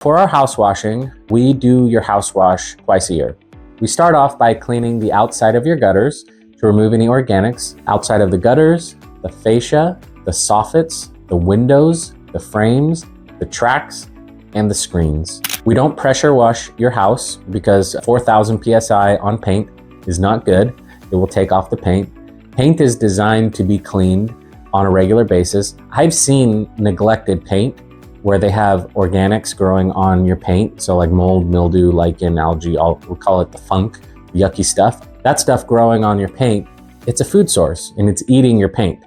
For our house washing, we do your house wash twice a year. We start off by cleaning the outside of your gutters to remove any organics. Outside of the gutters, the fascia, the soffits, the windows, the frames, the tracks, and the screens. We don't pressure wash your house because 4,000 PSI on paint is not good. It will take off the paint. Paint is designed to be cleaned on a regular basis. I've seen neglected paint where they have organics growing on your paint. So like mold, mildew, lichen, algae, we'll call it the funk, yucky stuff. That stuff growing on your paint, it's a food source and it's eating your paint.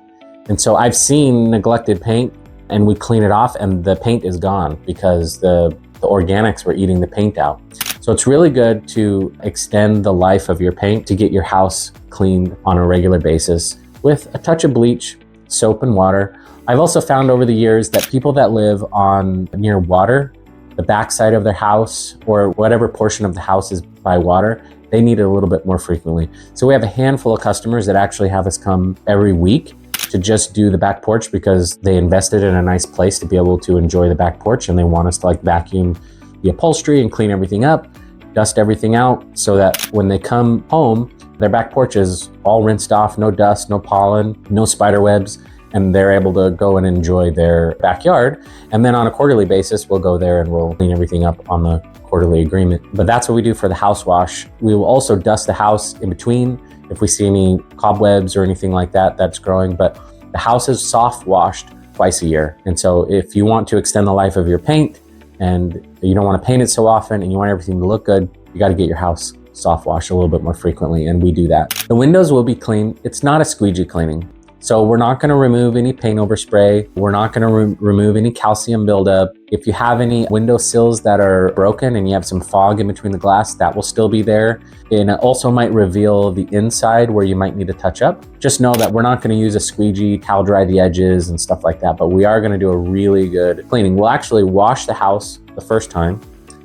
And so I've seen neglected paint and we clean it off and the paint is gone because the organics were eating the paint out. So it's really good to extend the life of your paint to get your house cleaned on a regular basis with a touch of bleach, soap and water. I've also found over the years that people that live on near water, the backside of their house or whatever portion of the house is by water, they need it a little bit more frequently. So we have a handful of customers that actually have us come every week to just do the back porch because they invested in a nice place to be able to enjoy the back porch and they want us to like vacuum the upholstery and clean everything up, dust everything out so that when they come home, their back porch is all rinsed off, no dust, no pollen, no spider webs, and they're able to go and enjoy their backyard. And then on a quarterly basis, we'll go there and we'll clean everything up on the quarterly agreement. But that's what we do for the house wash. We will also dust the house in between if we see any cobwebs or anything like that that's growing. But the house is soft washed twice a year. And so if you want to extend the life of your paint and you don't want to paint it so often and you want everything to look good, you got to get your house soft washed a little bit more frequently, and we do that. The windows will be clean. It's not a squeegee cleaning. So we're not going to remove any paint overspray. We're not going to remove any calcium buildup. If you have any window sills that are broken and you have some fog in between the glass, that will still be there. And it also might reveal the inside where you might need to touch up. Just know that we're not going to use a squeegee, towel dry the edges and stuff like that, but we are going to do a really good cleaning. We'll actually wash the house the first time,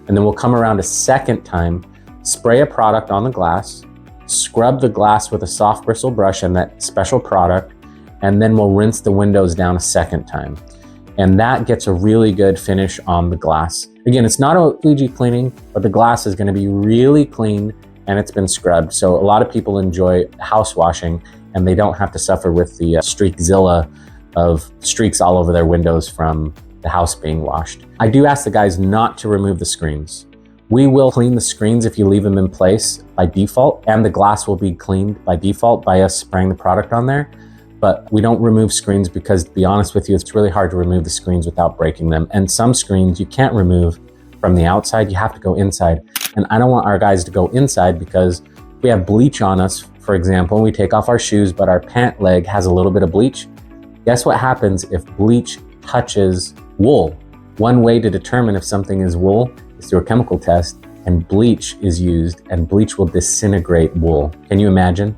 and then we'll come around a second time, spray a product on the glass, scrub the glass with a soft bristle brush and that special product, and then we'll rinse the windows down a second time. And that gets a really good finish on the glass. Again, it's not a squeegee cleaning, but the glass is gonna be really clean and it's been scrubbed. So a lot of people enjoy house washing and they don't have to suffer with the streakzilla of streaks all over their windows from the house being washed. I do ask the guys not to remove the screens. We will clean the screens if you leave them in place by default, and the glass will be cleaned by default by us spraying the product on there. But we don't remove screens because, to be honest with you, it's really hard to remove the screens without breaking them. And some screens you can't remove from the outside, you have to go inside. And I don't want our guys to go inside because if we have bleach on us, for example, we take off our shoes, but our pant leg has a little bit of bleach. Guess what happens if bleach touches wool? One way to determine if something is wool is through a chemical test, and bleach is used, and bleach will disintegrate wool. Can you imagine?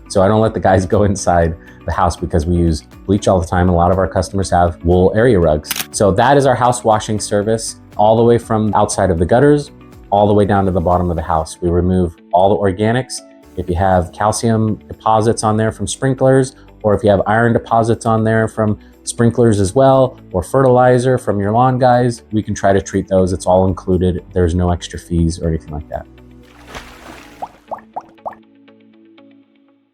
So I don't let the guys go inside the house because we use bleach all the time. A lot of our customers have wool area rugs. So that is our house washing service, all the way from outside of the gutters, all the way down to the bottom of the house. We remove all the organics. If you have calcium deposits on there from sprinklers, or if you have iron deposits on there from sprinklers as well, or fertilizer from your lawn guys, we can try to treat those. It's all included. There's no extra fees or anything like that.